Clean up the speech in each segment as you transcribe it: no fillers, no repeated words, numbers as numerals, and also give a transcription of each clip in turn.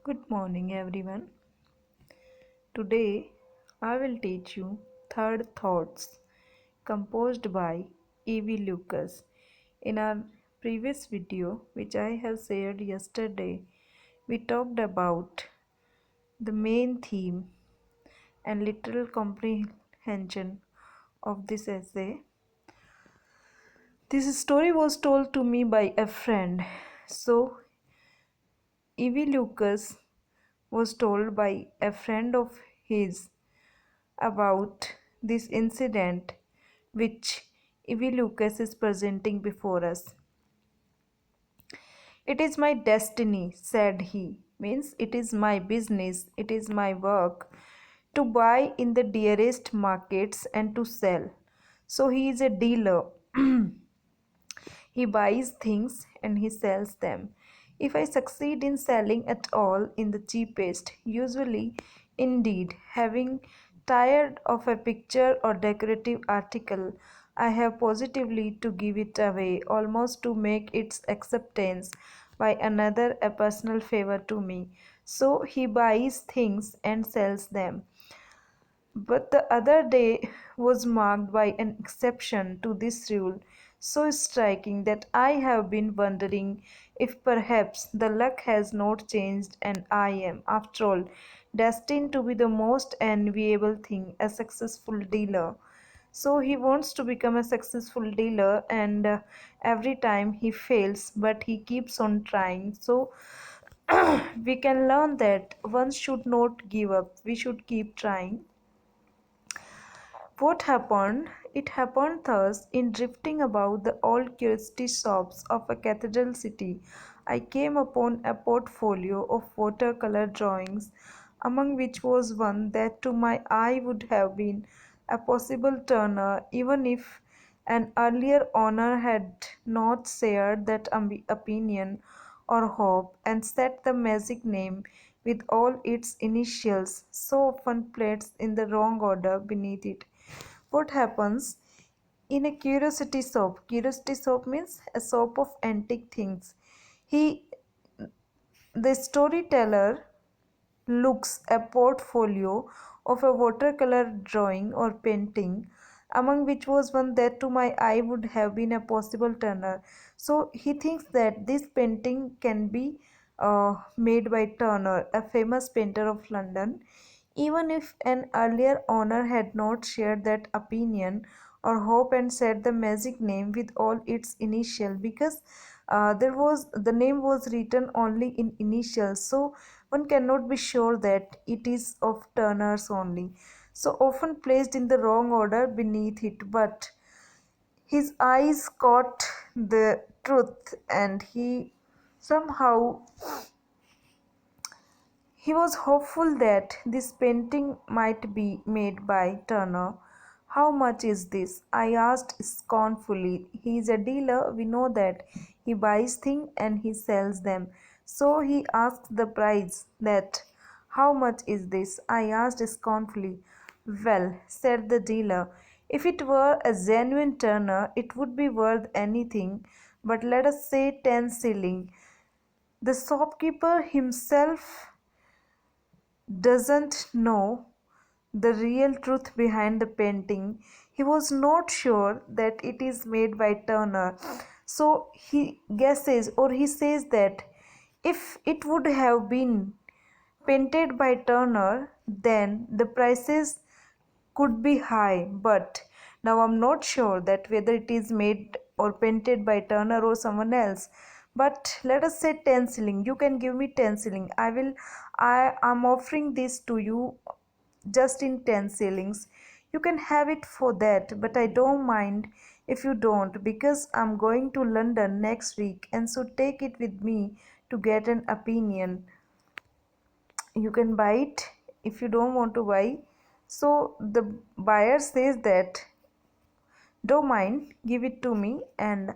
Good morning, everyone. Today I will teach you Third Thoughts, composed by E.V. Lucas. In our previous video, which I have shared yesterday, we talked about the main theme and literal comprehension of this essay. This story was told to me by a friend. So, E.V. Lucas was told by a friend of his about this incident which Ivy Lucas is presenting before us. It is my destiny, said he, means it is my business, it is my work to buy in the dearest markets and to sell. So he is a dealer. He buys things and he sells them. If I succeed in selling at all in the cheapest, usually indeed, having tired of a picture or decorative article, I have positively to give it away, almost to make its acceptance by another a personal favor to me. So he buys things and sells them. But the other day was marked by an exception to this rule so striking that I have been wondering if perhaps the luck has not changed and I am, after all, destined to be the most enviable thing, a successful dealer. So he wants to become a successful dealer, and every time he fails, but he keeps on trying. So we can learn that one should not give up, we should keep trying. What happened? It happened thus: in drifting about the old curiosity shops of a cathedral city, I came upon a portfolio of watercolor drawings, among which was one that to my eye would have been a possible Turner, even if an earlier owner had not shared that opinion or hope, and set the magic name with all its initials, so often placed in the wrong order, beneath it. What happens in a curiosity shop? Curiosity shop means a shop of antique things. He, the storyteller, looks a portfolio of a watercolor drawing or painting, among which was one that to my eye would have been a possible Turner. So he thinks that this painting can be made by Turner, a famous painter of London, even if an earlier owner had not shared that opinion or hope and said the magic name with all its initial, because there was the name was written only in initials, so one cannot be sure that it is of Turner's only, so often placed in the wrong order beneath it. But his eyes caught the truth, and somehow he was hopeful that this painting might be made by Turner. How much is this? I asked scornfully. He is a dealer, we know that. He buys things and he sells them. So he asked the price. That. How much is this? I asked scornfully. Well, said the dealer, if it were a genuine Turner, it would be worth anything, but let us say 10 shillings. The shopkeeper himself doesn't know the real truth behind the painting. He was not sure that it is made by Turner. So he guesses, or he says that if it would have been painted by Turner, then the prices could be high. But now I'm not sure that whether it is made or painted by Turner or someone else. But let us say 10 shilling. You can give me 10 shilling. I am offering this to you just in 10 shillings. You can have it for that, but I don't mind if you don't, because I'm going to London next week and so take it with me to get an opinion. You can buy it if you don't want to buy. So the buyer says that don't mind, give it to me, and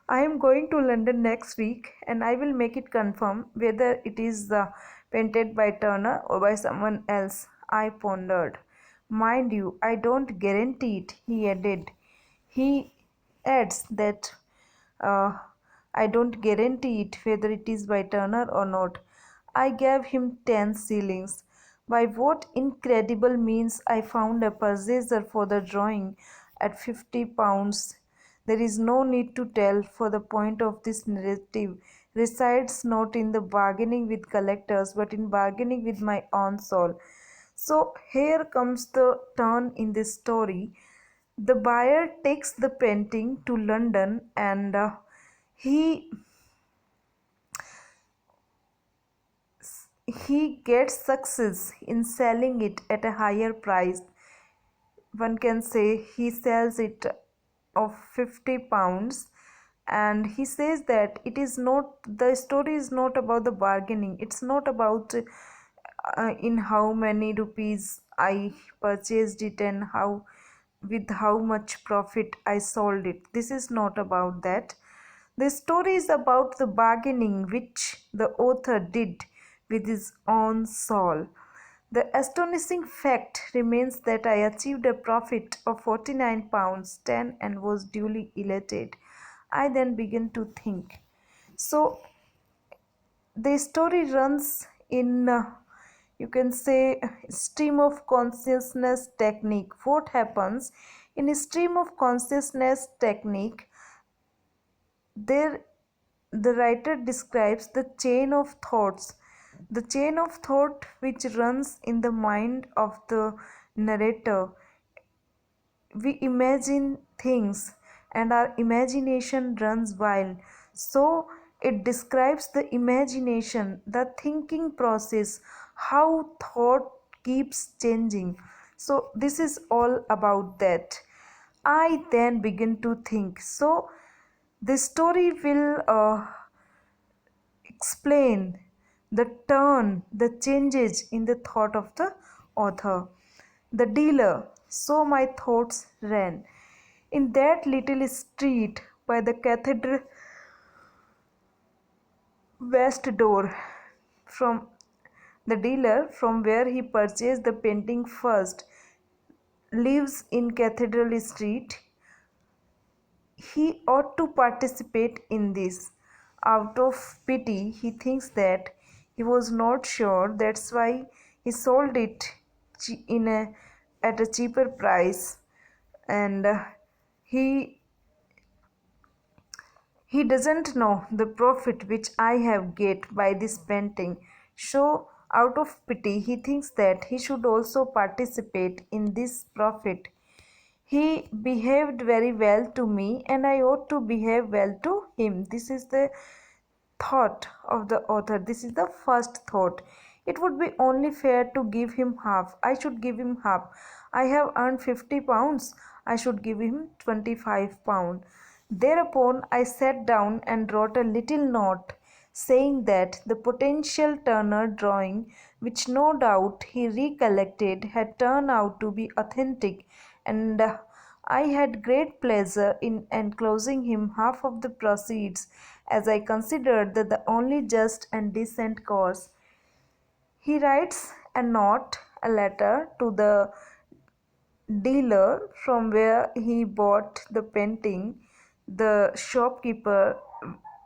I am going to London next week and I will make it confirm whether it is painted by Turner or by someone else. I pondered. Mind you, I don't guarantee it, he added. He adds that uh, I don't guarantee it whether it is by Turner or not. I gave him 10 shillings. By what incredible means I found a purchaser for the drawing at £50. There is no need to tell, for the point of this narrative resides not in the bargaining with collectors but in bargaining with my own soul. So here comes the turn in this story. The buyer takes the painting to London and he he gets success in selling it at a higher price. One can say he sells it of £50, and he says that it is not, the story is not about the bargaining, it's not about in how many rupees I purchased it and how, with how much profit I sold it. This is not about that. The story is about the bargaining which the author did with his own soul. The astonishing fact remains that I achieved a profit of £49 10 and was duly elated. I then began to think. So the story runs in you can say stream of consciousness technique. What happens in a stream of consciousness technique? There the writer describes the chain of thoughts, the chain of thought which runs in the mind of the narrator. We imagine things and our imagination runs wild. So it describes the imagination, the thinking process, how thought keeps changing. So this is all about that. I then begin to think. So the story will explain the turn, the changes in the thought of the author. The dealer, so my thoughts ran. In that little street by the cathedral west door, from the dealer from where he purchased the painting first, lives in Cathedral Street. He ought to participate in this. Out of pity, he thinks that he was not sure, that's why he sold it in at a cheaper price, and he he doesn't know the profit which I have get by this painting. So out of pity, he thinks that he should also participate in this profit. He behaved very well to me and I ought to behave well to him. This is the thought of the author. This is the first thought. It would be only fair to give him half. I should give him half. I have earned £50. I should give him £25. Thereupon I sat down and wrote a little note saying that the potential Turner drawing, which no doubt he recollected, had turned out to be authentic, and I had great pleasure in enclosing him half of the proceeds, as I considered that the only just and decent course. He writes a note, a letter to the dealer from where he bought the painting, the shopkeeper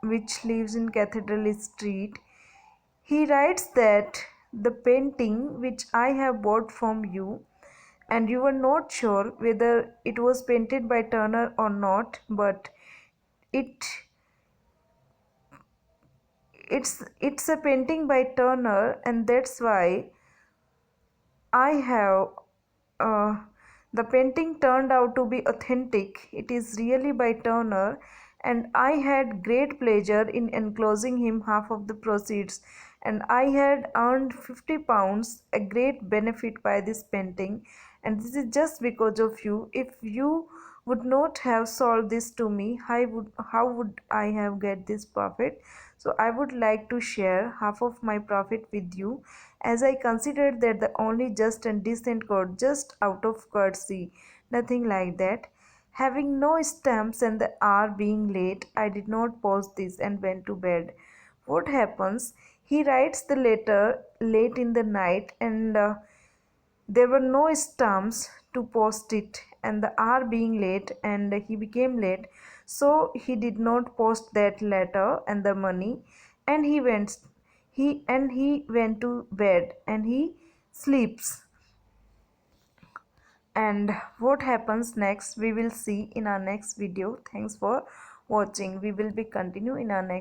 which lives in Cathedral Street. He writes that the painting which I have bought from you, and you were not sure whether it was painted by Turner or not, but it it's a painting by Turner, and that's why I have the painting turned out to be authentic. It is really by Turner, and I had great pleasure in enclosing him half of the proceeds, and I had earned £50, a great benefit by this painting, and this is just because of you. If you would not have sold this to me, how would I have get this profit? So I would like to share half of my profit with you, as I considered that the only just and decent court, just out of courtesy, nothing like that. Having no stamps and the hour being late, I did not post this and went to bed. What happens? He writes the letter late in the night, and there were no stamps to post it, and the hour being late, and he became late, so he did not post that letter and the money, and He went to bed and he sleeps. And what happens next we will see in our next video. Thanks for watching. We will be continue in our next